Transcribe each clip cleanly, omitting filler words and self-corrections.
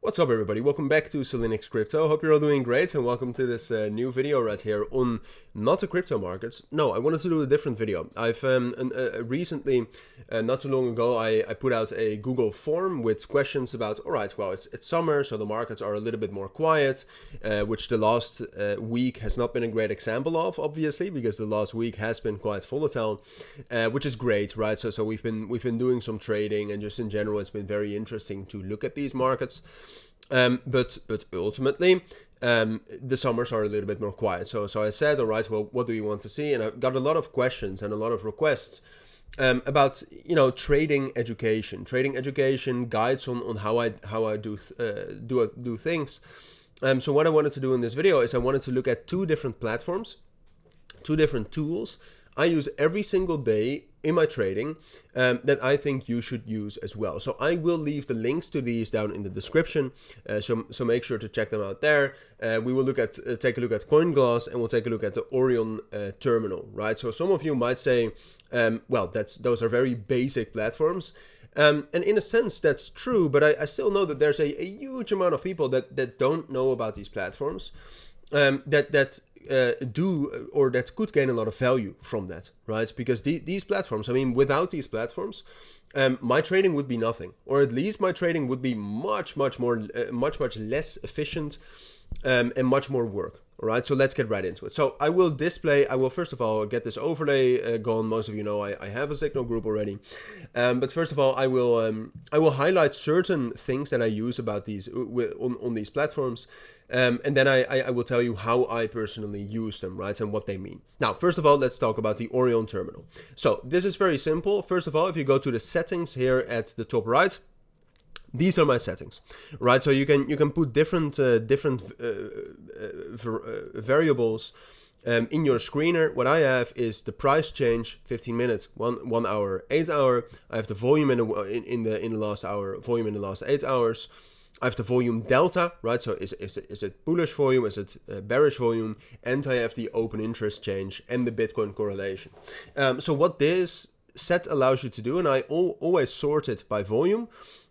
What's up everybody, welcome back to Cilinix Crypto. Hope you're all doing great and welcome to this new video right here on not the crypto markets. No, I wanted to do a different video. I've recently, not too long ago, I put out a Google form with questions about, alright, well it's summer so the markets are a little bit more quiet, which the last week has not been a great example of, obviously, because the last week has been quite volatile, which is great, right? So we've been doing some trading and just in general it's been very interesting to look at these markets. But ultimately, the summers are a little bit more quiet. So I said, all right, well, what do you want to see? And I got a lot of questions and a lot of requests about, trading education guides on how I do things. So what I wanted to do in this video is I wanted to look at two different platforms, two different tools I use every single day in my trading that I think you should use as well. So I will leave the links to these down in the description, so make sure to check them out there. We will take a look at CoinGlass and we'll take a look at the Orion terminal, right? So some of you might say, well, those are very basic platforms. And in a sense that's true, but I still know that there's a huge amount of people that don't know about these platforms, that could gain a lot of value from that, right? Because these platforms, I mean, without these platforms, my trading would be nothing, or at least my trading would be much less efficient, and much more work. All right, so let's get right into it. So I will first of all get this overlay gone. Most of you know I have a Signal group already, but first of all I will highlight certain things that I use about these on these platforms, and then I will tell you how I personally use them, right, and what they mean. Now, first of all, let's talk about the Orion terminal. So this is very simple. First of all, if you go to the settings here at the top right, these are my settings, right? So you can put different variables in your screener. What I have is the price change, 15 minutes, 1 hour, 8 hour. I have the volume in the last hour, volume in the last 8 hours. I have the volume delta, right? So is it bullish volume? Is it bearish volume? And I have the open interest change and the Bitcoin correlation. So what this set allows you to do, and I always sort it by volume,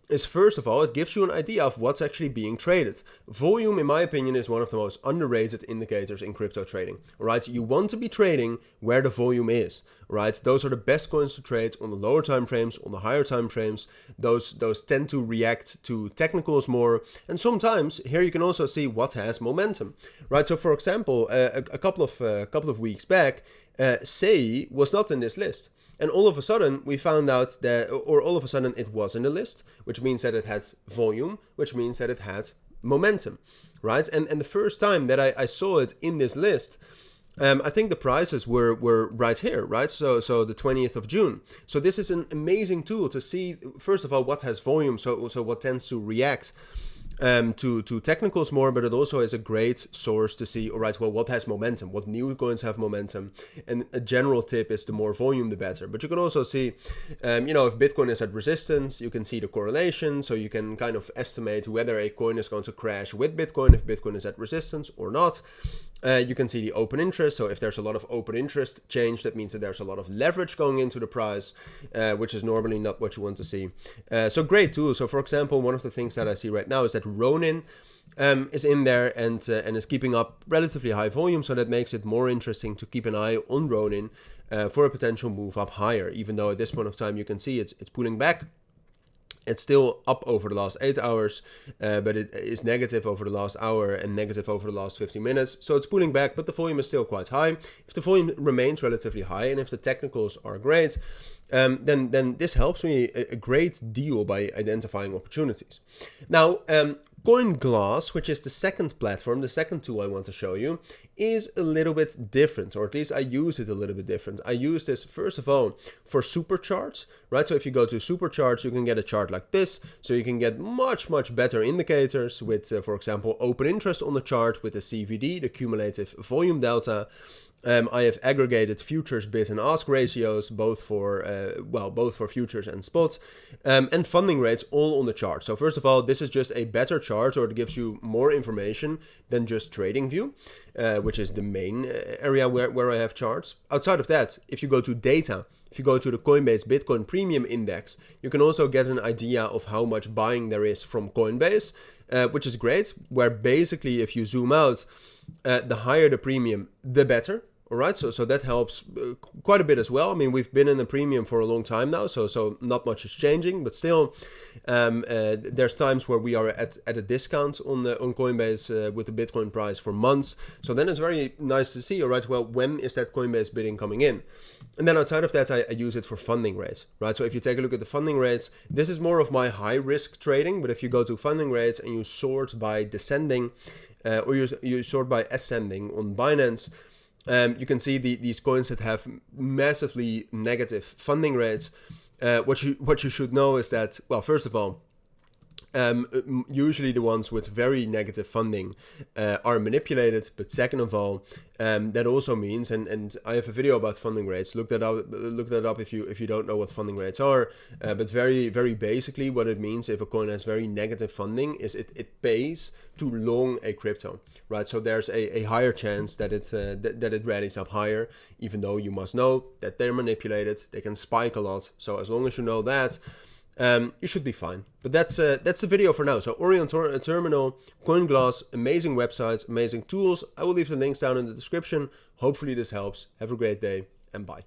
is first of all, it gives you an idea of what's actually being traded. Volume, in my opinion, is one of the most underrated indicators in crypto trading, right? You want to be trading where the volume is, right? Those are the best coins to trade on the lower time frames, on the higher time frames. Those tend to react to technicals more. And sometimes here you can also see what has momentum, right? So for example, a couple of weeks back, SEI was not in this list. And all of a sudden we found out that, or all of a sudden it was in the list, which means that it had volume, which means that it had momentum, right? And the first time that I saw it in this list, I think the prices were right here, right? So the 20th of June. So this is an amazing tool to see, first of all, what has volume, so what tends to react to technicals more, but it also is a great source to see, all right, well, what has momentum, what new coins have momentum. And a general tip is the more volume, the better. But you can also see, if Bitcoin is at resistance, you can see the correlation. So you can kind of estimate whether a coin is going to crash with Bitcoin, if Bitcoin is at resistance or not. You can see the open interest. So if there's a lot of open interest change, that means that there's a lot of leverage going into the price, which is normally not what you want to see. So great tool. So for example, one of the things that I see right now is that Ronin is in there and is keeping up relatively high volume. So that makes it more interesting to keep an eye on Ronin for a potential move up higher, even though at this point of time you can see it's pulling back. It's still up over the last 8 hours, but it is negative over the last hour and negative over the last 15 minutes. So it's pulling back, but the volume is still quite high. If the volume remains relatively high and if the technicals are great, then this helps me a great deal by identifying opportunities. Now, CoinGlass, which is the second platform, the second tool I want to show you, is a little bit different, or at least I use it a little bit different. I use this, first of all, for super charts, right? So if you go to super charts, you can get a chart like this. So you can get much better indicators with, for example, open interest on the chart with the CVD, the cumulative volume delta. I have aggregated futures bid and ask ratios, both for futures and spots, and funding rates all on the chart. So first of all, this is just a better chart, or it gives you more information than just TradingView. which is the main area where I have charts. Outside of that, if you go to data, if you go to the Coinbase Bitcoin Premium Index, you can also get an idea of how much buying there is from Coinbase, which is great, where basically if you zoom out, the higher the premium, the better. All right, so that helps quite a bit as well. I mean, we've been in the premium for a long time now, so not much is changing, but still, there's times where we are at a discount on Coinbase with the Bitcoin price for months. So then it's very nice to see. All right, well, when is that Coinbase bidding coming in? And then outside of that, I use it for funding rates, right? So if you take a look at the funding rates, this is more of my high risk trading. But if you go to funding rates and you sort by descending, or you sort by ascending on Binance. You can see these coins that have massively negative funding rates. What you should know is that, well, first of all, usually the ones with very negative funding are manipulated, but second of all, that also means, and I have a video about funding rates. Look that up if you don't know what funding rates are. But very basically, what it means if a coin has very negative funding is it pays to long a crypto, right? So there's a higher chance that it rallies up higher, even though you must know that they're manipulated. They can spike a lot. So as long as you know that, you should be fine. But that's the video for now. So Orion Terminal, CoinGlass, amazing websites, amazing tools. I will leave the links down in the description. Hopefully this helps. Have a great day and bye.